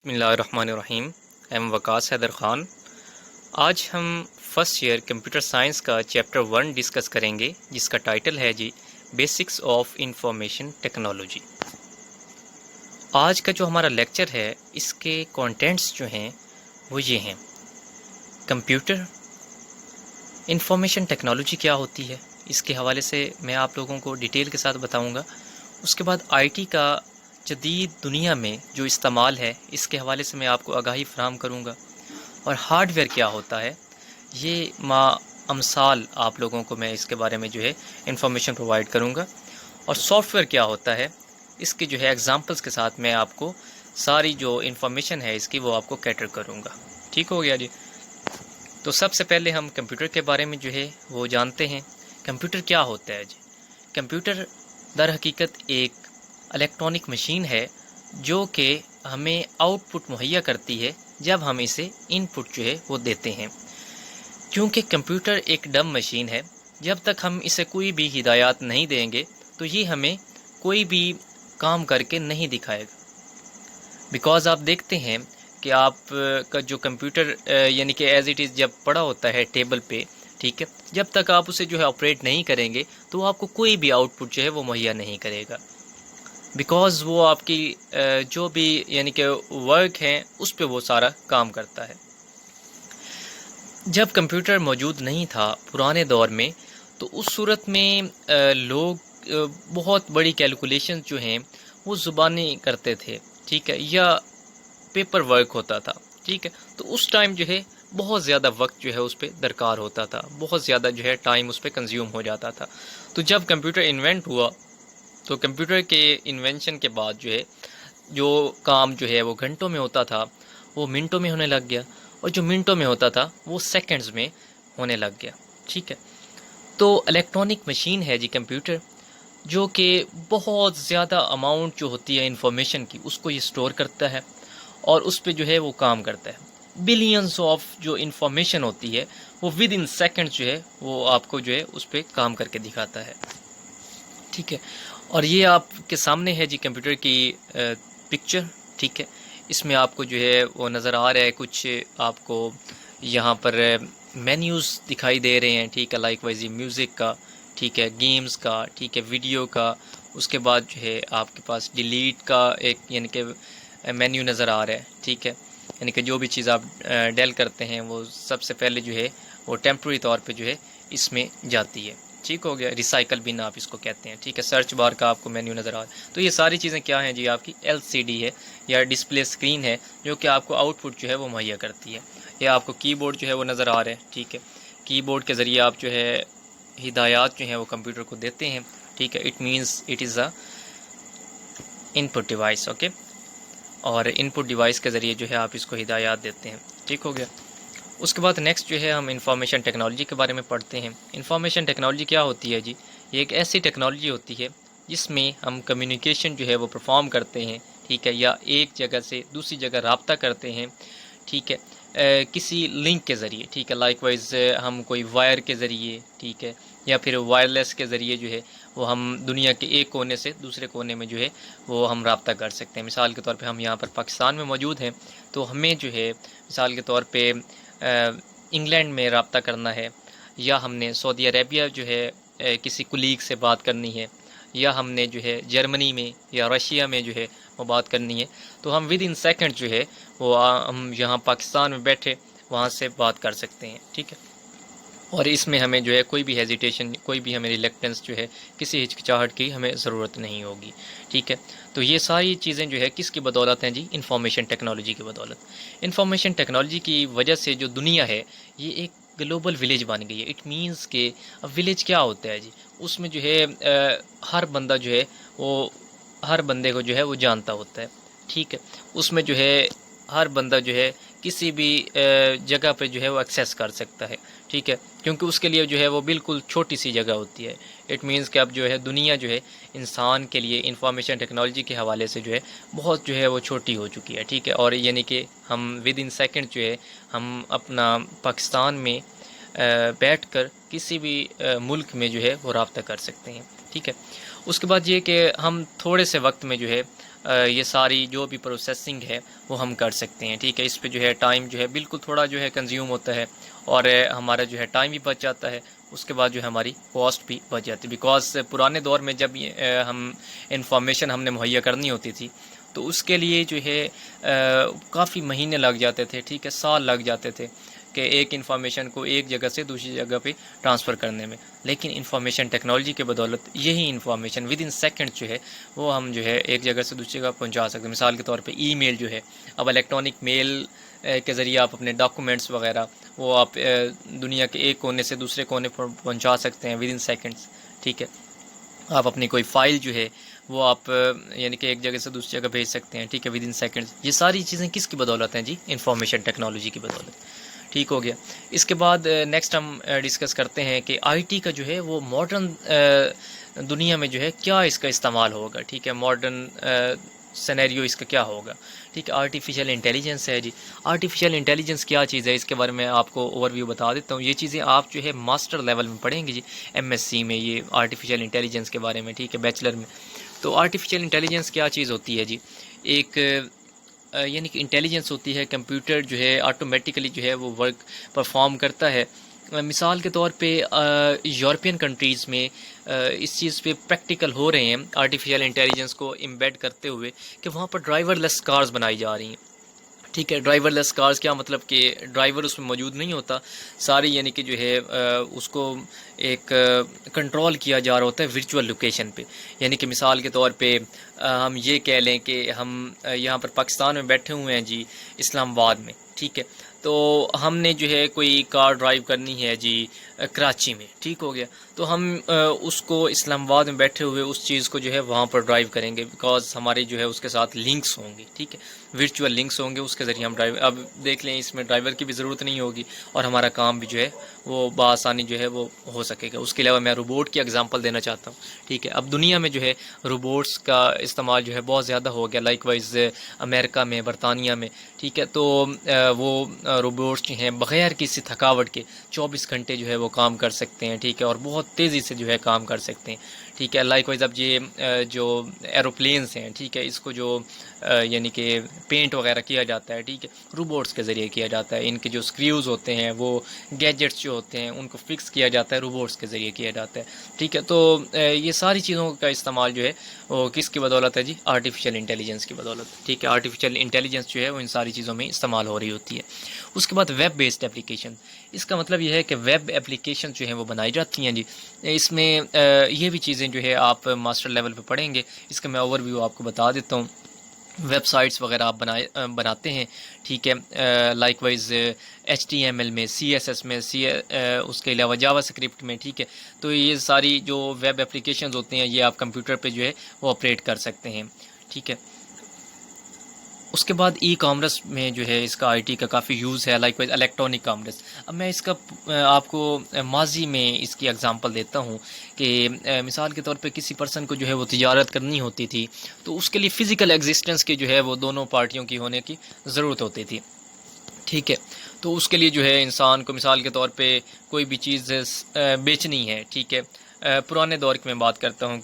بسم اللہ الرحمن الرحیم۔ ایم وقاص حیدر خان۔ آج ہم فرسٹ ایئر کمپیوٹر سائنس کا چیپٹر 1 ڈسکس کریں گے، جس کا ٹائٹل ہے بیسکس آف انفارمیشن ٹیکنالوجی۔ آج کا جو ہمارا لیکچر ہے، اس کے کانٹینٹس جو ہیں وہ یہ ہیں: کمپیوٹر انفارمیشن ٹیکنالوجی کیا ہوتی ہے، اس کے حوالے سے میں آپ لوگوں کو ڈیٹیل کے ساتھ بتاؤں گا۔ اس کے بعد آئی ٹی کا جدید دنیا میں جو استعمال ہے، اس کے حوالے سے میں آپ کو آگاہی فراہم کروں گا، اور ہارڈ ویئر کیا ہوتا ہے، یہ امثال آپ لوگوں کو میں اس کے بارے میں انفارمیشن پرووائڈ کروں گا، اور سافٹ ویئر کیا ہوتا ہے، اس کے ایگزامپلس کے ساتھ میں آپ کو ساری جو انفارمیشن ہے اس کی وہ آپ کو کیٹر کروں گا۔ ٹھیک ہو گیا جی؟ تو سب سے پہلے ہم کمپیوٹر کے بارے میں وہ جانتے ہیں۔ کمپیوٹر کیا ہوتا ہے جی؟ کمپیوٹر در حقیقت ایک الیکٹرانک مشین ہے جو کہ ہمیں آؤٹ پٹ مہیا کرتی ہے جب ہم اسے ان پٹ وہ دیتے ہیں۔ کیونکہ کمپیوٹر ایک ڈم مشین ہے، جب تک ہم اسے کوئی بھی ہدایات نہیں دیں گے تو یہ ہمیں کوئی بھی کام کر کے نہیں دکھائے گا۔ بیکاز آپ دیکھتے ہیں کہ آپ کا جو کمپیوٹر یعنی کہ ایز اٹ از جب پڑا ہوتا ہے ٹیبل پہ، ٹھیک ہے، جب تک آپ اسے آپریٹ نہیں کریں گے تو آپ کو کوئی بھی آؤٹ پٹ وہ مہیا نہیں کرے گا۔ بیکاز وہ آپ کی جو بھی یعنی کہ ورک ہیں اس پہ وہ سارا کام کرتا ہے۔ جب کمپیوٹر موجود نہیں تھا پرانے دور میں، تو اس صورت میں لوگ بہت بڑی کیلکولیشن وہ زبانی کرتے تھے، ٹھیک ہے، یا پیپر ورک ہوتا تھا، ٹھیک ہے۔ تو اس ٹائم بہت زیادہ وقت اس پہ درکار ہوتا تھا، بہت زیادہ ٹائم اس پہ کنزیوم ہو جاتا تھا۔ تو جب کمپیوٹر انوینٹ ہوا تو کمپیوٹر کے انوینشن کے بعد جو کام وہ گھنٹوں میں ہوتا تھا وہ منٹوں میں ہونے لگ گیا، اور جو منٹوں میں ہوتا تھا وہ سیکنڈز میں ہونے لگ گیا، ٹھیک ہے۔ تو الیکٹرانک مشین ہے جی کمپیوٹر، جو کہ بہت زیادہ اماؤنٹ ہوتی ہے انفارمیشن کی، اس کو یہ سٹور کرتا ہے اور اس پہ وہ کام کرتا ہے۔ بلینز آف جو انفارمیشن ہوتی ہے وہ ود ان سیکنڈ وہ آپ کو اس پہ کام کر کے دکھاتا ہے، ٹھیک ہے۔ اور یہ آپ کے سامنے ہے جی کمپیوٹر کی پکچر، ٹھیک ہے۔ اس میں آپ کو وہ نظر آ رہا ہے، کچھ آپ کو یہاں پر مینیوز دکھائی دے رہے ہیں، ٹھیک ہے، لائک وائز میوزک کا، ٹھیک ہے، گیمز کا، ٹھیک ہے، ویڈیو کا۔ اس کے بعد آپ کے پاس ڈیلیٹ کا ایک یعنی کہ مینیو نظر آ رہا ہے، ٹھیک ہے، یعنی کہ جو بھی چیز آپ ڈیل کرتے ہیں وہ سب سے پہلے وہ ٹیمپرری طور پہ اس میں جاتی ہے، ٹھیک ہو گیا۔ ریسائیکل بن آپ اس کو کہتے ہیں، ٹھیک ہے۔ سرچ بار کا آپ کو مینیو نظر آ رہا ہے۔ تو یہ ساری چیزیں کیا ہیں جی؟ آپ کی ایل سی ڈی ہے یا ڈسپلے اسکرین ہے، جو کہ آپ کو آؤٹ پٹ وہ مہیا کرتی ہے۔ یا آپ کو کی بورڈ وہ نظر آ رہا ہے، ٹھیک ہے۔ کی بورڈ کے ذریعے آپ ہدایات وہ کمپیوٹر کو دیتے ہیں، ٹھیک ہے۔ It means it is a in put device, okay. اور ان پٹ ڈیوائس کے ذریعے آپ اس کو ہدایات دیتے ہیں، ٹھیک ہو گیا۔ اس کے بعد نیکسٹ ہم انفارمیشن ٹیکنالوجی کے بارے میں پڑھتے ہیں۔ انفارمیشن ٹیکنالوجی کیا ہوتی ہے جی؟ یہ ایک ایسی ٹیکنالوجی ہوتی ہے جس میں ہم کمیونیکیشن وہ پرفارم کرتے ہیں، ٹھیک ہے، یا ایک جگہ سے دوسری جگہ رابطہ کرتے ہیں، ٹھیک ہے، کسی لنک کے ذریعے، ٹھیک ہے، لائک وائز ہم کوئی وائر کے ذریعے، ٹھیک ہے، یا پھر وائرلیس کے ذریعے وہ ہم دنیا کے ایک کونے سے دوسرے کونے میں وہ ہم رابطہ کر سکتے ہیں۔ مثال کے طور پہ ہم یہاں پر پاکستان میں موجود ہیں، تو ہمیں مثال کے طور پہ انگلینڈ میں رابطہ کرنا ہے، یا ہم نے سعودی عربیہ کسی کولیگ سے بات کرنی ہے، یا ہم نے جرمنی میں یا رشیا میں وہ بات کرنی ہے، تو ہم ود ان سیکنڈ وہ ہم یہاں پاکستان میں بیٹھے وہاں سے بات کر سکتے ہیں، ٹھیک ہے۔ اور اس میں ہمیں کوئی بھی ہیزیٹیشن، کوئی بھی ہمیں ریلیکٹنس کسی ہچکچاہٹ کی ہمیں ضرورت نہیں ہوگی، ٹھیک ہے۔ تو یہ ساری چیزیں کس کی بدولت ہیں جی؟ انفارمیشن ٹیکنالوجی کی بدولت۔ انفارمیشن ٹیکنالوجی کی وجہ سے جو دنیا ہے یہ ایک گلوبل ولیج بن گئی ہے۔ اٹ مینس کہ ولیج کیا ہوتا ہے جی؟ اس میں ہر بندہ وہ ہر بندے کو وہ جانتا ہوتا ہے، ٹھیک ہے۔ اس میں ہر بندہ کسی بھی جگہ پہ وہ ایکسیس کر سکتا ہے، ٹھیک ہے، کیونکہ اس کے لیے وہ بالکل چھوٹی سی جگہ ہوتی ہے۔ اٹ مینس کہ اب دنیا انسان کے لیے انفارمیشن ٹیکنالوجی کے حوالے سے بہت وہ چھوٹی ہو چکی ہے، ٹھیک ہے۔ اور یعنی کہ ہم ود ان سیکنڈ ہم اپنا پاکستان میں بیٹھ کر کسی بھی ملک میں وہ رابطہ کر سکتے ہیں، ٹھیک ہے۔ اس کے بعد یہ کہ ہم تھوڑے سے وقت میں یہ ساری جو بھی پروسیسنگ ہے وہ ہم کر سکتے ہیں، ٹھیک ہے۔ اس پہ جو ہے ٹائم جو ہے بالکل تھوڑا جو ہے کنزیوم ہوتا ہے، اور ہمارا جو ہے ٹائم بھی بچ جاتا ہے، اس کے بعد جو ہے ہماری کاسٹ بھی بچ جاتی ہے، بیکاز پرانے دور میں جب ہم انفارمیشن ہم نے مہیا کرنی ہوتی تھی تو اس کے لیے جو ہے کافی مہینے لگ جاتے تھے، ٹھیک ہے، سال لگ جاتے تھے کہ ایک انفارمیشن کو ایک جگہ سے دوسری جگہ پہ ٹرانسفر کرنے میں۔ لیکن انفارمیشن ٹیکنالوجی کے بدولت یہی انفارمیشن ود ان سیکنڈ جو ہے وہ ہم جو ہے ایک جگہ سے دوسری جگہ پہنچا سکتے ہیں۔ مثال کے طور پہ ای میل جو ہے، اب الیکٹرانک میل کے ذریعے آپ اپنے ڈاکومنٹس وغیرہ وہ آپ دنیا کے ایک کونے سے دوسرے کونے پر پہنچا سکتے ہیں ود ان سیکنڈس، ٹھیک ہے۔ آپ اپنی کوئی فائل جو ہے وہ آپ یعنی کہ ایک جگہ سے دوسری جگہ بھیج سکتے ہیں، ٹھیک ہے، ود ان سیکنڈس۔ یہ ساری چیزیں کس کی بدولت ہیں جی؟ انفارمیشن ٹیکنالوجی کی بدولت، ٹھیک ہو گیا۔ اس کے بعد نیکسٹ ہم ڈسکس کرتے ہیں کہ آئی ٹی کا جو ہے وہ ماڈرن دنیا میں جو ہے کیا اس کا استعمال ہوگا، ٹھیک ہے، ماڈرن سینیریو اس کا کیا ہوگا، ٹھیک ہے۔ آرٹیفیشیل انٹیلیجنس ہے جی۔ آرٹیفیشیل انٹیلیجنس کیا چیز ہے اس کے بارے میں آپ کو اوور ویو بتا دیتا ہوں۔ یہ چیزیں آپ جو ہے ماسٹر لیول میں پڑھیں گے جی، ایم ایس سی میں، یہ آرٹیفیشیل انٹیلیجنس کے بارے میں، ٹھیک ہے، بیچلر میں۔ تو آرٹیفیشیل انٹیلیجنس کیا چیز ہوتی ہے جی؟ ایک یعنی کہ انٹیلیجنس ہوتی ہے، کمپیوٹر جو ہے آٹومیٹیکلی جو ہے وہ ورک پرفارم کرتا ہے۔ مثال کے طور پہ یورپین کنٹریز میں اس چیز پہ پریکٹیکل ہو رہے ہیں آرٹیفیشیل انٹیلیجنس کو امبیڈ کرتے ہوئے کہ وہاں پر ڈرائیور لیس کارز بنائی جا رہی ہیں، ٹھیک ہے۔ ڈرائیور لیس کارز کیا مطلب کہ ڈرائیور اس میں موجود نہیں ہوتا، ساری یعنی کہ جو ہے اس کو ایک کنٹرول کیا جا رہا ہوتا ہے ورچوئل لوکیشن پہ۔ یعنی کہ مثال کے طور پہ ہم یہ کہہ لیں کہ ہم یہاں پر پاکستان میں بیٹھے ہوئے ہیں جی، اسلام آباد میں، ٹھیک ہے، تو ہم نے جو ہے کوئی کار ڈرائیو کرنی ہے جی کراچی میں، ٹھیک ہو گیا، تو ہم اس کو اسلام آباد میں بیٹھے ہوئے اس چیز کو جو ہے وہاں پر ڈرائیو کریں گے، بیکاز ہمارے جو ہے اس کے ساتھ لنکس ہوں گے، ٹھیک ہے، ورچوئل لنکس ہوں گے، اس کے ذریعے ہم ڈرائیو، اب دیکھ لیں اس میں ڈرائیور کی بھی ضرورت نہیں ہوگی اور ہمارا کام بھی جو ہے وہ بآسانی جو ہے وہ ہو سکے گا۔ اس کے علاوہ میں روبوٹ کی اگزامپل دینا چاہتا ہوں، ٹھیک ہے۔ اب دنیا میں جو ہے روبوٹس کا استعمال جو ہے بہت زیادہ ہو گیا، لائک وائز امریکہ میں، برطانیہ میں، ٹھیک ہے، تو وہ روبوٹس جو ہیں بغیر کسی تھکاوٹ کے 24 گھنٹے جو ہے وہ کام کر سکتے ہیں، ٹھیک ہے، اور بہت تیزی سے جو ہے کام کر سکتے ہیں، ٹھیک ہے۔ لائک وائز اب یہ جو ایروپلینس ہیں، ٹھیک ہے، اس کو جو یعنی کہ پینٹ وغیرہ کیا جاتا ہے، ٹھیک ہے، روبوٹس کے ذریعے کیا جاتا ہے۔ ان کے جو اسکریوز ہوتے ہیں، وہ گیجٹس جو ہوتے ہیں، ان کو فکس کیا جاتا ہے، روبوٹس کے ذریعے کیا جاتا ہے، ٹھیک ہے۔ تو یہ ساری چیزوں کا استعمال جو ہے وہ کس کی بدولت ہے جی؟ آرٹیفیشیل انٹیلیجنس کی بدولت، ٹھیک ہے۔ آرٹیفیشیل انٹیلیجنس جو ہے وہ ان ساری چیزوں میں استعمال ہو رہی ہوتی ہے۔ اس کے بعد ویب بیسڈ اپلیکیشن، اس کا مطلب یہ ہے کہ ویب اپلیکیشن جو ہیں وہ بنائی جاتی ہیں جی۔ اس میں یہ بھی چیزیں جو ہے آپ ماسٹر لیول پہ پڑھیں گے، اس کا میں اوور ویو آپ کو بتا دیتا ہوں۔ ویب سائٹس وغیرہ آپ بناتے ہیں، ٹھیک ہے، لائک وائز HTML میں، CSS میں، اس کے علاوہ جاوا اسکرپٹ میں، ٹھیک ہے۔ تو یہ ساری جو ویب اپلیکیشنز ہوتے ہیں یہ آپ کمپیوٹر پہ جو ہے وہ آپریٹ کر سکتے ہیں، ٹھیک ہے۔ اس کے بعد ای کامرس میں جو ہے اس کا آئی ٹی کا کافی یوز ہے، لائک وائز الیکٹرانک کامرس۔ اب میں اس کا آپ کو ماضی میں اس کی اگزامپل دیتا ہوں کہ مثال کے طور پہ کسی پرسن کو جو ہے وہ تجارت کرنی ہوتی تھی تو اس کے لیے فزیکل ایگزسٹنس کی جو ہے وہ دونوں پارٹیوں کی ہونے کی ضرورت ہوتی تھی، ٹھیک ہے۔ تو اس کے لیے جو ہے انسان کو مثال کے طور پہ کوئی بھی چیز بیچنی ہے، ٹھیک ہے، پرانے دور کی میں بات کرتا ہوں،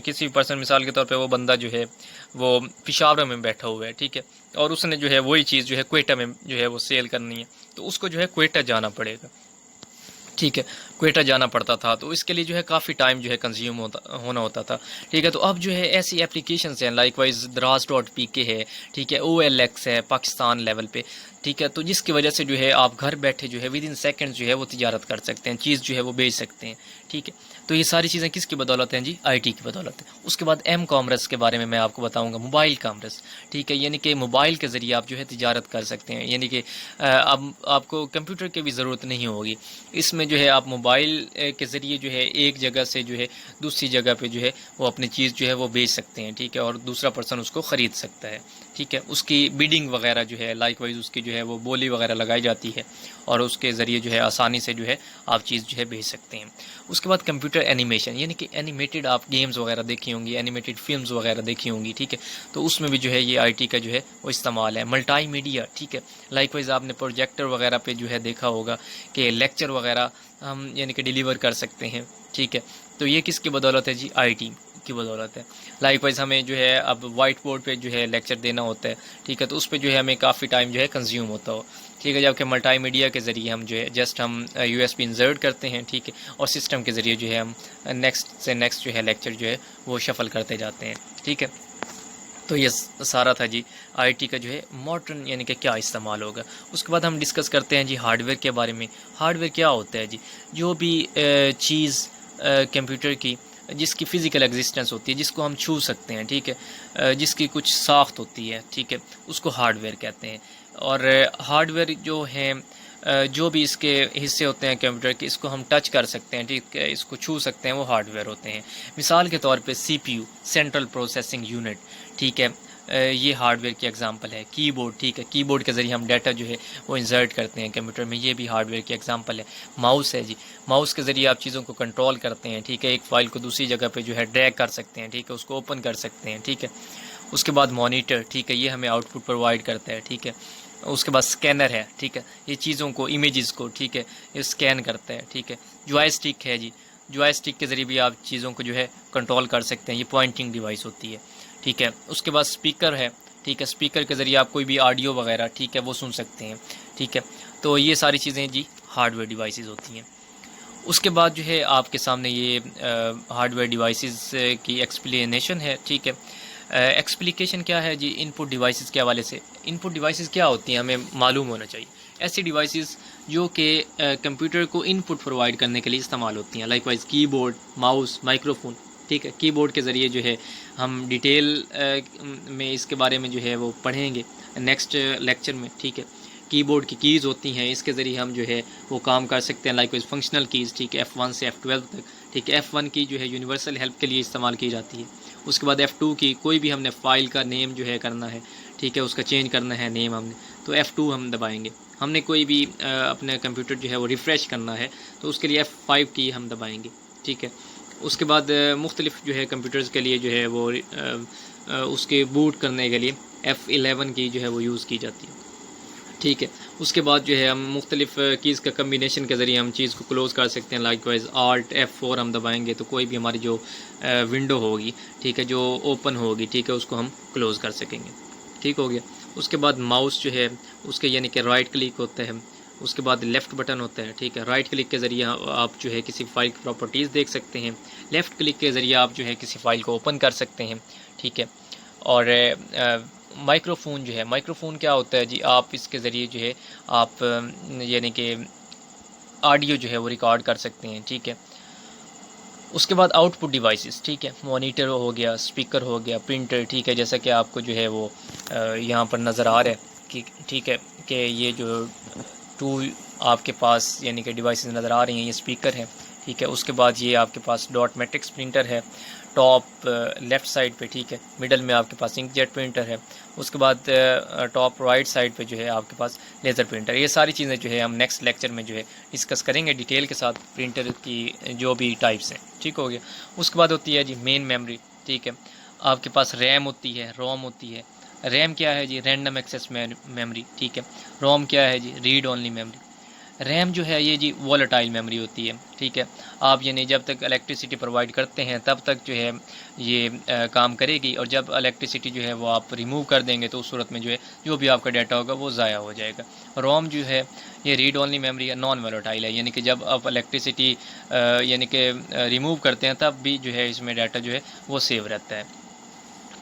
کسی پرسن مثال کے طور پہ وہ بندہ جو ہے وہ پشاور میں بیٹھا ہوا ہے، ٹھیک ہے، اور اس نے جو ہے وہی چیز جو ہے کوئٹہ میں جو ہے وہ سیل کرنی ہے، تو اس کو جو ہے کوئٹہ جانا پڑے گا، ٹھیک ہے، کوئٹہ جانا پڑتا تھا، تو اس کے لیے جو ہے کافی ٹائم جو ہے کنزیوم ہونا ہوتا تھا، ٹھیک ہے۔ تو اب جو ہے ایسی اپلیکیشنز ہیں، لائک وائز Draz.pk ہے، ٹھیک ہے، OLX ہے پاکستان لیول پہ، ٹھیک ہے، تو جس کی وجہ سے جو ہے آپ گھر بیٹھے جو ہے ود ان سیکنڈ جو ہے وہ تجارت کر سکتے ہیں، چیز جو ہے وہ بیچ سکتے ہیں، ٹھیک ہے۔ تو یہ ساری چیزیں کس کی بدولت ہیں جی؟ آئی ٹی کی بدولت ہے۔ اس کے بعد ایم کامرس کے بارے میں آپ کو بتاؤں گا، موبائل کامرس، ٹھیک ہے، یعنی کہ موبائل کے ذریعے آپ جو ہے تجارت کر سکتے ہیں، یعنی کہ اب آپ کو کمپیوٹر کی بھی ضرورت نہیں ہوگی، اس میں جو ہے آپ موبائل کے ذریعے جو ہے ایک جگہ سے جو ہے دوسری جگہ پہ جو ہے وہ اپنی چیز جو ہے وہ بیچ سکتے ہیں، ٹھیک ہے، اور دوسرا پرسن اس کو خرید سکتا ہے، ٹھیک ہے۔ اس کی بیڈنگ وغیرہ جو ہے لائک وائز اس کی جو ہے وہ بولی وغیرہ لگائی جاتی ہے اور اس کے ذریعے جو ہے آسانی سے جو ہے آپ چیز جو ہے بھیج سکتے ہیں۔ اس کے بعد کمپیوٹر اینیمیشن، یعنی کہ اینیمیٹڈ آپ گیمز وغیرہ دیکھی ہوں گی، اینیمیٹڈ فلمز وغیرہ دیکھی ہوں گی، ٹھیک ہے، تو اس میں بھی جو ہے یہ آئی ٹی کا جو ہے وہ استعمال ہے۔ ملٹائی میڈیا، ٹھیک ہے، لائک وائز آپ نے پروجیکٹر وغیرہ پہ جو ہے دیکھا ہوگا کہ لیکچر وغیرہ ہم یعنی کہ ڈیلیور کر سکتے ہیں، ٹھیک ہے، تو یہ کس کی بدولت ہے جی؟ آئی ٹی کی بدولت ہے. لائک وائز ہمیں جو ہے اب وائٹ بورڈ پہ جو ہے لیکچر دینا ہوتا ہے, ٹھیک ہے, تو اس پہ جو ہے ہمیں کافی ٹائم جو ہے کنزیوم ہوتا ہو, ٹھیک ہے, جبکہ ملٹائی میڈیا کے ذریعے ہم جو ہے جسٹ ہم یو ایس بی انسرٹ کرتے ہیں, ٹھیک ہے, اور سسٹم کے ذریعے جو ہے ہم نیکسٹ سے نیکسٹ جو ہے لیکچر جو ہے وہ شفل کرتے جاتے ہیں, ٹھیک ہے. تو یہ سارا تھا جی آئی ٹی کا جو ہے ماڈرن یعنی کہ کیا استعمال ہوگا. اس کے بعد ہم ڈسکس کرتے ہیں جی ہارڈ ویئر کے بارے میں. ہارڈ ویئر کیا ہوتا ہے جی؟ جو بھی چیز کمپیوٹر کی جس کی فزیکل ایگزسٹنس ہوتی ہے, جس کو ہم چھو سکتے ہیں, ٹھیک ہے, جس کی کچھ ساخت ہوتی ہے, ٹھیک ہے, اس کو ہارڈ ویئر کہتے ہیں. اور ہارڈ ویئر جو ہیں جو بھی اس کے حصے ہوتے ہیں کمپیوٹر کے, اس کو ہم ٹچ کر سکتے ہیں, ٹھیک ہے, اس کو چھو سکتے ہیں, وہ ہارڈ ویئر ہوتے ہیں. مثال کے طور پہ C P U, central processing unit, ٹھیک ہے, یہ ہارڈ ویئر کی ایگزامپل ہے. کی بورڈ, ٹھیک ہے, کی بورڈ کے ذریعے ہم ڈیٹا جو ہے وہ انسرٹ کرتے ہیں کمپیوٹر میں, یہ بھی ہارڈ ویئر کی ایگزامپل ہے. ماؤس ہے جی, ماؤس کے ذریعے آپ چیزوں کو کنٹرول کرتے ہیں, ٹھیک ہے, ایک فائل کو دوسری جگہ پہ جو ہے ڈریگ کر سکتے ہیں, ٹھیک ہے, اس کو اوپن کر سکتے ہیں, ٹھیک ہے. اس کے بعد مانیٹر, ٹھیک ہے, یہ ہمیں آؤٹ پٹ پرووائڈ کرتا ہے, ٹھیک ہے. اس کے بعد اسکینر ہے, ٹھیک ہے, یہ چیزوں کو امیجز کو, ٹھیک ہے, یہ اسکین کرتا ہے, ٹھیک ہے. جوائے اسٹک ہے جی, جوائے اسٹک کے ذریعے بھی آپ چیزوں کو جو ہے کنٹرول کر سکتے ہیں, یہ پوائنٹنگ ڈیوائس ہوتی ہے, ٹھیک ہے. اس کے بعد اسپیکر ہے, ٹھیک ہے, اسپیکر کے ذریعے آپ کوئی بھی آڈیو وغیرہ, ٹھیک ہے, وہ سن سکتے ہیں, ٹھیک ہے. تو یہ ساری چیزیں جی ہارڈ ویئر ڈیوائسز ہوتی ہیں. اس کے بعد جو ہے آپ کے سامنے یہ ہارڈ ویئر ڈیوائسز کی ایکسپلینیشن ہے, ٹھیک ہے. ایکسپلیکیشن کیا ہے جی ان پٹ ڈیوائسز کے حوالے سے؟ ان پٹ ڈیوائسز کیا ہوتی ہیں ہمیں معلوم ہونا چاہیے. ایسی ڈیوائسز جو کہ کمپیوٹر کو ان پٹ پرووائڈ کرنے کے لیے استعمال ہوتی ہیں, لائک وائز کی بورڈ, ماؤس, مائکرو فون, ٹھیک ہے. کی بورڈ کے ذریعے جو ہے ہم ڈیٹیل میں اس کے بارے میں جو ہے وہ پڑھیں گے نیکسٹ لیکچر میں, ٹھیک ہے. کی بورڈ کی کیز ہوتی ہیں, اس کے ذریعے ہم جو ہے وہ کام کر سکتے ہیں, لائک وائز فنکشنل کیز, ٹھیک ہے, F1 سے F12 تک, ٹھیک ہے. F1 کی جو ہے یونیورسل ہیلپ کے لیے استعمال کی جاتی ہے. اس کے بعد F2 کی کوئی بھی ہم نے فائل کا نیم جو ہے کرنا ہے, ٹھیک ہے, اس کا چینج کرنا ہے نیم ہم نے, تو F2 ہم دبائیں گے. ہم نے کوئی بھی اپنا کمپیوٹر جو ہے وہ ریفریش کرنا ہے تو اس کے لیے F5 کی ہم دبائیں گے, ٹھیک ہے. اس کے بعد مختلف جو ہے کمپیوٹرز کے لیے جو ہے وہ اس کے بوٹ کرنے کے لیے F11 کی جو ہے وہ یوز کی جاتی ہے, ٹھیک ہے. اس کے بعد جو ہے ہم مختلف کیز کا کمبینیشن کے ذریعے ہم چیز کو کلوز کر سکتے ہیں, لائک وائز Alt F4 ہم دبائیں گے تو کوئی بھی ہماری جو ونڈو ہوگی, ٹھیک ہے, جو اوپن ہوگی, ٹھیک ہے, اس کو ہم کلوز کر سکیں گے, ٹھیک ہو گیا. اس کے بعد ماؤس جو ہے اس کے یعنی کہ رائٹ کلک ہوتا ہے, اس کے بعد لیفٹ بٹن ہوتا ہے, ٹھیک ہے. رائٹ کلک کے ذریعے آپ جو ہے کسی فائل کی پراپرٹیز دیکھ سکتے ہیں, لیفٹ کلک کے ذریعے آپ جو ہے کسی فائل کو اوپن کر سکتے ہیں, ٹھیک ہے. اور مائکرو فون جو ہے, مائکرو فون کیا ہوتا ہے جی؟ آپ اس کے ذریعے جو ہے آپ یعنی کہ آڈیو جو ہے وہ ریکارڈ کر سکتے ہیں, ٹھیک ہے. اس کے بعد آؤٹ پٹ ڈیوائسز, ٹھیک ہے, مانیٹر ہو گیا, اسپیکر ہو گیا, پرنٹر, ٹھیک ہے, جیسا کہ آپ کو جو ہے وہ یہاں پر نظر آ رہا ہے کہ ٹھیک ہے کہ یہ جو ٹول آپ کے پاس یعنی کہ ڈیوائسز نظر آ رہی ہیں, یہ اسپیکر ہے, ٹھیک ہے. اس کے بعد یہ آپ کے پاس ڈاٹ میٹرکس پرنٹر ہے ٹاپ لیفٹ سائڈ پہ, ٹھیک ہے. مڈل میں آپ کے پاس انک جیٹ پرنٹر ہے. اس کے بعد ٹاپ رائٹ سائڈ پہ جو ہے آپ کے پاس لیزر پرنٹر. یہ ساری چیزیں جو ہے ہم نیکسٹ لیکچر میں جو ہے ڈسکس کریں گے ڈیٹیل کے ساتھ, پرنٹر کی جو بھی ٹائپس ہیں, ٹھیک ہو گیا. اس کے بعد ہوتی ہے جی مین میموری, ٹھیک ہے. آپ کے پاس ریم ہوتی ہے, روم ہوتی ہے. ریم کیا ہے جی؟ رینڈم ایکسیس میموری, ٹھیک ہے. روم کیا ہے جی؟ Read only memory. ریم جو ہے یہ جی وولٹائل میموری ہوتی ہے, ٹھیک ہے. آپ یعنی جب تک الیکٹریسٹی پرووائڈ کرتے ہیں تب تک جو ہے یہ کام کرے گی, اور جب الیکٹریسٹی جو ہے وہ آپ ریموو کر دیں گے تو اس صورت میں جو ہے جو بھی آپ کا ڈیٹا ہوگا وہ ضائع ہو جائے گا. روم جو ہے یہ ریڈ اونلی میموری ہے, نان وولٹائل ہے, یعنی کہ جب آپ الیکٹریسٹی یعنی کہ ریموو کرتے ہیں تب بھی جو ہے اس میں ڈیٹا جو ہے وہ سیو رہتا ہے,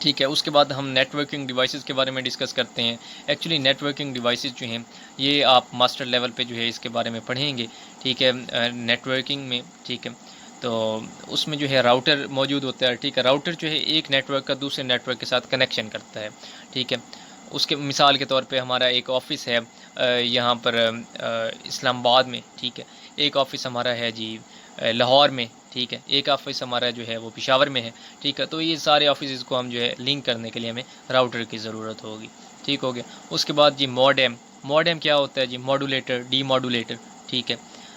ٹھیک ہے. اس کے بعد ہم نیٹ ورکنگ ڈیوائسز کے بارے میں ڈسکس کرتے ہیں. ایکچولی نیٹ ورکنگ ڈیوائسز جو ہیں یہ آپ ماسٹر لیول پہ جو ہے اس کے بارے میں پڑھیں گے, ٹھیک ہے, نیٹ ورکنگ میں, ٹھیک ہے. تو اس میں جو ہے راؤٹر موجود ہوتا ہے, ٹھیک ہے. راؤٹر جو ہے ایک نیٹ ورک کا دوسرے نیٹ ورک کے ساتھ کنیکشن کرتا ہے, ٹھیک ہے. اس کے مثال کے طور پہ ہمارا ایک آفس ہے یہاں پر اسلام آباد میں, ٹھیک ہے. ایک آفس ہمارا ہے جی لاہور میں, ٹھیک ہے. ایک آفس ہمارا جو ہے وہ پشاور میں ہے, ٹھیک ہے. تو یہ سارے آفیسز کو ہم جو ہے لنک کرنے کے لیے ہمیں راؤٹر کی ضرورت ہوگی, ٹھیک ہو گیا. اس کے بعد جی موڈیم. موڈیم کیا ہوتا ہے جی؟ ماڈولیٹر, ڈی ماڈولیٹر, ٹھیک ہے.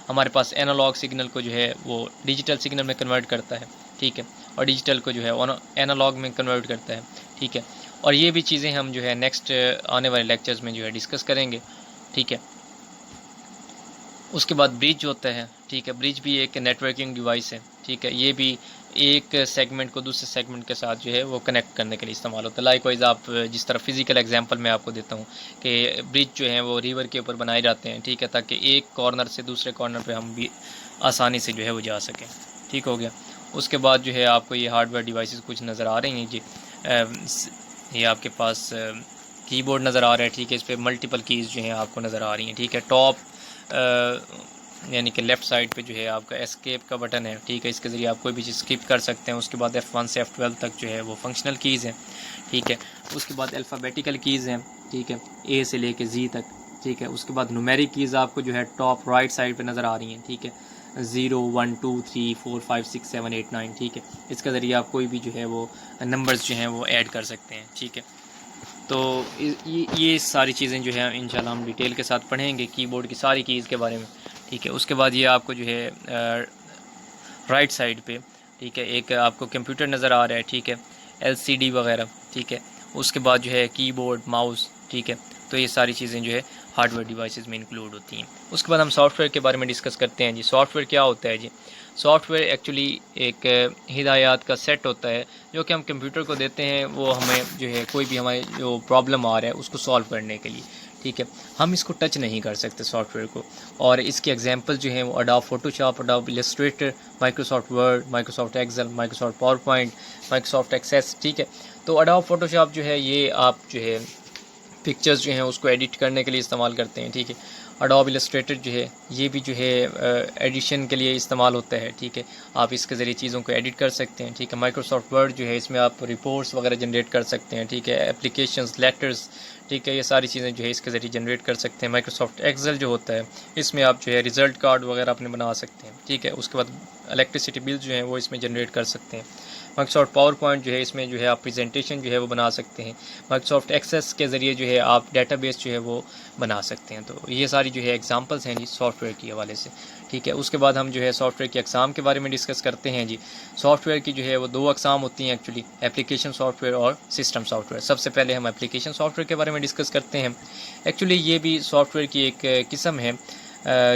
ہمارے پاس اینالاگ سگنل کو جو ہے وہ ڈیجیٹل سگنل میں کنورٹ کرتا ہے, ٹھیک ہے, اور ڈیجیٹل کو جو ہے اینالاگ میں کنورٹ کرتا ہے, ٹھیک ہے. اور یہ بھی چیزیں ہم جو ہے نیکسٹ آنے والے لیکچرز میں جو ہے ڈسکس کریں گے, ٹھیک ہے. اس کے بعد برج ہوتا ہے, ٹھیک ہے. برج بھی ایک نیٹ ورکنگ ڈیوائس ہے, ٹھیک ہے. یہ بھی ایک سیگمنٹ کو دوسرے سیگمنٹ کے ساتھ جو ہے وہ کنیکٹ کرنے کے لیے استعمال ہوتا ہے. لائک وائز آپ جس طرح فزیکل ایگزامپل میں آپ کو دیتا ہوں کہ برج جو ہیں وہ ریور کے اوپر بنائے جاتے ہیں, ٹھیک ہے, تاکہ ایک کارنر سے دوسرے کارنر پہ ہم بھی آسانی سے جو ہے وہ جا سکیں. ٹھیک ہو گیا. اس کے بعد جو ہے آپ کو یہ ہارڈ ویئر ڈیوائسز کچھ نظر آ رہی ہیں جی. یہ آپ کے پاس کی بورڈ نظر آ رہا ہے, ٹھیک ہے, اس پہ ملٹیپل کیز جو ہیں آپ کو نظر آ رہی ہیں. ٹھیک ہے, ٹاپ یعنی کہ لیفٹ سائڈ پہ جو ہے آپ کا اسکیپ کا بٹن ہے, ٹھیک ہے, اس کے ذریعے آپ کوئی بھی چیز اسکپ کر سکتے ہیں. اس کے بعد F1 سے F12 تک جو ہے وہ فنکشنل کیز ہیں, ٹھیک ہے. اس کے بعد الفابیٹیکل کیز ہیں, ٹھیک ہے, A سے لے کے Z تک, ٹھیک ہے. اس کے بعد نومیرک کیز آپ کو جو ہے ٹاپ رائٹ سائڈ پہ نظر آ رہی ہیں, ٹھیک ہے, 0 1 2 3 4 5 6 7 8 9, ٹھیک ہے. اس کے ذریعے آپ کوئی بھی جو ہے وہ نمبرز جو ہیں وہ ایڈ کر سکتے ہیں, ٹھیک ہے. تو یہ ساری چیزیں جو ہے انشاءاللہ ہم ڈیٹیل کے ساتھ پڑھیں گے کی بورڈ کی ساری کیز کے بارے میں, ٹھیک ہے. اس کے بعد یہ آپ کو جو ہے رائٹ سائڈ پہ, ٹھیک ہے, ایک آپ کو کمپیوٹر نظر آ رہا ہے, ٹھیک ہے, LCD وغیرہ, ٹھیک ہے. اس کے بعد جو ہے کی بورڈ, ماؤس, ٹھیک ہے. تو یہ ساری چیزیں جو ہے ہارڈ ویئر ڈیوائسز میں انکلوڈ ہوتی ہیں. اس کے بعد ہم سافٹ ویئر کے بارے میں ڈسکس کرتے ہیں جی. سافٹ ویئر کیا ہوتا ہے جی؟ سافٹ ویئر ایکچولی ایک ہدایات کا سیٹ ہوتا ہے جو کہ ہم کمپیوٹر کو دیتے ہیں, وہ ہمیں جو ہے کوئی بھی ہماری جو پرابلم آ رہا ہے اس کو سالو کرنے کے لیے, ٹھیک ہے. ہم اس کو ٹچ نہیں کر سکتے سافٹ ویئر کو, اور اس کی ایگزامپل جو ہیں وہ Adobe Photoshop, Adobe Illustrator, Microsoft Word, Microsoft Excel, Microsoft PowerPoint, Microsoft Access, ٹھیک ہے. تو اڈوب فوٹو شاپ جو ہے یہ آپ جو ہے پکچرز جو ہیں اس کو ایڈٹ کرنے کے لیے استعمال کرتے ہیں, ٹھیک ہے. اڈوب السٹریٹر جو ہے یہ بھی جو ہے ایڈیشن کے لیے استعمال ہوتا ہے, ٹھیک ہے. آپ اس کے ذریعے چیزوں کو ایڈٹ کر سکتے ہیں, ٹھیک ہے. مائکروسافٹ ورڈ جو ہے اس میں آپ رپورٹس وغیرہ جنریٹ کر سکتے ہیں, ٹھیک ہے, اپلیکیشنز, لیٹرز, ٹھیک ہے, یہ ساری چیزیں جو ہے اس کے ذریعے جنریٹ کر سکتے ہیں. مائکروسافٹ ایکسل جو ہوتا ہے اس میں آپ جو ہے ریزلٹ کارڈ وغیرہ اپنے بنا سکتے ہیں, ٹھیک ہے. اس کے بعد الیکٹریسٹی بل جو ہیں وہ اس میں جنریٹ کر سکتے ہیں. مائکروسافٹ پاور پوائنٹ جو ہے اس میں جو ہے آپ پریزنٹیشن جو ہے وہ بنا سکتے ہیں. مائکروسافٹ ایکسیس کے ذریعے جو ہے آپ ڈیٹا بیس جو ہے وہ بنا سکتے ہیں. تو یہ ساری جو ہے ایگزامپلس ہیں جی سافٹ ویئر کے حوالے سے, ٹھیک ہے. اس کے بعد ہم جو ہے سافٹ ویئر کی اقسام کے بارے میں ڈسکس کرتے ہیں جی. سافٹ ویئر کی جو ہے وہ دو اقسام ہوتی ہیں ایکچولی, اپلیکیشن سافٹ ویئر اور سسٹم سافٹ ویئر. سب سے پہلے ہم اپلیکیشن سافٹ ویئر کے بارے میں ڈسکس کرتے ہیں. ایکچولی یہ بھی سافٹ ویئر کی ایک قسم ہے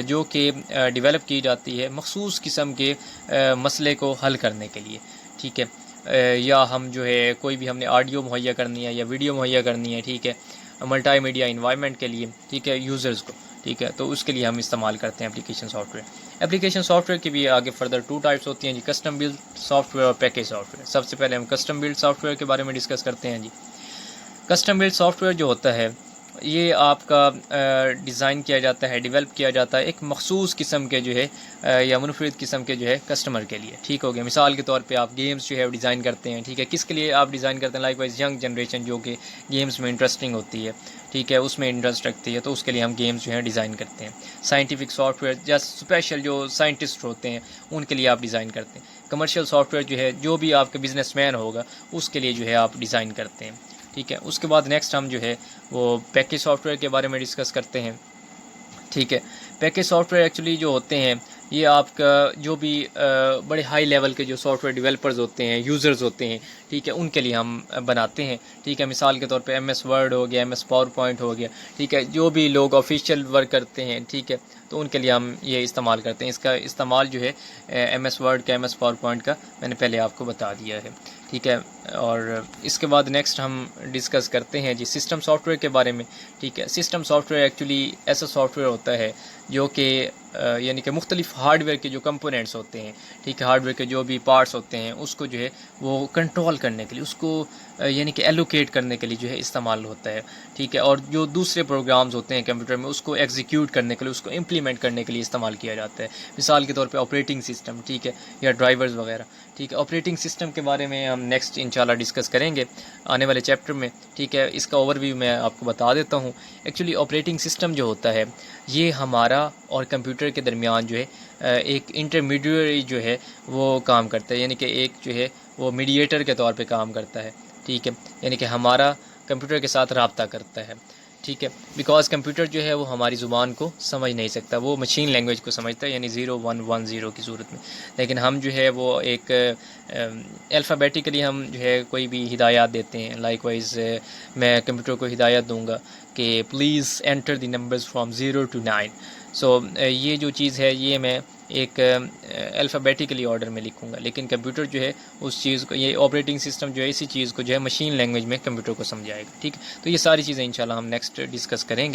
جو کہ ڈیولپ کی جاتی ہے مخصوص قسم کے مسئلے کو حل کرنے کے لیے, ٹھیک ہے. یا ہم جو ہے کوئی بھی ہم نے آڈیو مہیا کرنی ہے یا ویڈیو مہیا کرنی ہے, ٹھیک ہے, ملٹی میڈیا انوائرمنٹ کے لیے, ٹھیک ہے, یوزرز کو, ٹھیک ہے. تو اس کے لیے ہم استعمال کرتے ہیں application soft where. Application soft where کی بھی آگے فردر 2 ٹائپس ہوتی ہیں جی, کسٹم بلڈ سافٹ ویئر اور پیکیج سافٹ ویئر. سب سے پہلے ہم کسٹم بلڈ سافٹ ویئر کے بارے میں ڈسکس کرتے ہیں جی. کسٹم بلڈ سافٹ ویئر جو ہوتا ہے یہ آپ کا ڈیزائن کیا جاتا ہے, ڈیولپ کیا جاتا ہے ایک مخصوص قسم کے جو ہے یا منفرد قسم کے جو ہے کسٹمر کے لیے, ٹھیک ہو گیا. مثال کے طور پہ آپ گیمز جو ہے ڈیزائن کرتے ہیں, ٹھیک ہے. کس کے لیے آپ ڈیزائن کرتے ہیں؟ لائک وائز ینگ جنریشن جو کہ گیمز میں انٹرسٹنگ ہوتی ہے, ٹھیک ہے, اس میں انٹرسٹ رکھتی ہے, تو اس کے لیے ہم گیمز جو ہیں ڈیزائن کرتے ہیں. سائنٹیفک سافٹ ویئر یا اسپیشل جو سائنٹسٹ ہوتے ہیں ان کے لیے آپ ڈیزائن کرتے ہیں. کمرشل سافٹ ویئر جو ہے جو بھی آپ کا بزنس مین ہوگا اس کے لیے جو ہے آپ ڈیزائن کرتے ہیں, ٹھیک ہے. اس کے بعد نیکسٹ ہم جو ہے وہ پیکیج سافٹ ویئر کے بارے میں ڈسکس کرتے ہیں, ٹھیک ہے. پیکیج سافٹ ویئر ایکچولی جو ہوتے ہیں یہ آپ کا جو بھی بڑے ہائی لیول کے جو سافٹ ویئر ڈیولپرز ہوتے ہیں, یوزرز ہوتے ہیں, ٹھیک ہے, ان کے لیے ہم بناتے ہیں, ٹھیک ہے. مثال کے طور پہ MS ورڈ ہو گیا, MS پاور پوائنٹ ہو گیا, ٹھیک ہے, جو بھی لوگ آفیشیل ورک کرتے ہیں, ٹھیک ہے, تو ان کے لیے ہم یہ استعمال کرتے ہیں. اس کا استعمال جو ہے MS ورڈ کا, MS پاور پوائنٹ کا میں نے پہلے آپ کو بتا دیا ہے, ٹھیک ہے. اور اس کے بعد نیکسٹ ہم ڈسکس کرتے ہیں جی سسٹم سافٹ ویئر کے بارے میں, ٹھیک ہے. سسٹم سافٹ ویئر ایکچولی ایسا سافٹ ویئر ہوتا ہے جو کہ یعنی کہ مختلف ہارڈ ویئر کے جو کمپوننٹس ہوتے ہیں, ٹھیک ہے, ہارڈ ویئر کے جو بھی پارٹس ہوتے ہیں اس کو جو ہے وہ کنٹرول کرنے کے لیے, اس کو یعنی کہ ایلوکیٹ کرنے کے لیے جو ہے استعمال ہوتا ہے, ٹھیک ہے. اور جو دوسرے پروگرامز ہوتے ہیں کمپیوٹر میں اس کو ایگزیکیوٹ کرنے کے لیے, اس کو امپلیمنٹ کرنے کے لیے استعمال کیا جاتا ہے. مثال کے طور پہ آپریٹنگ سسٹم, ٹھیک ہے, یا ڈرائیورز وغیرہ, ٹھیک ہے. آپریٹنگ سسٹم کے بارے میں ہم نیکسٹ انشاءاللہ ڈسکس کریں گے آنے والے چیپٹر میں, ٹھیک ہے. اس کا اوور ویو میں آپ کو بتا دیتا ہوں. ایکچولی آپریٹنگ سسٹم جو ہوتا ہے یہ ہمارا اور کمپیوٹر کے درمیان جو ہے ایک انٹرمیڈیٹری جو ہے وہ کام کرتا ہے, یعنی کہ ایک جو ہے وہ میڈیٹر کے طور پہ کام کرتا ہے, ٹھیک ہے. یعنی کہ ہمارا کمپیوٹر کے ساتھ رابطہ کرتا ہے, ٹھیک ہے. بیکاز کمپیوٹر جو ہے وہ ہماری زبان کو سمجھ نہیں سکتا, وہ مشین لینگویج کو سمجھتا ہے, یعنی 0 1 1 0 کی صورت میں. لیکن ہم جو ہے وہ ایک الفابیٹیکلی ہم جو ہے کوئی بھی ہدایات دیتے ہیں. لائک وائز میں کمپیوٹر کو ہدایت دوں گا کہ please enter the numbers from 0 to 9. سو یہ جو چیز ہے یہ میں ایک الفابیٹیکلی آرڈر میں لکھوں گا، لیکن کمپیوٹر جو ہے اس چیز کو، یہ آپریٹنگ سسٹم جو ہے اسی چیز کو جو ہے مشین لینگویج میں کمپیوٹر کو سمجھائے گا. ٹھیک ہے، تو یہ ساری چیزیں انشاءاللہ ہم نیکسٹ ڈسکس کریں گے.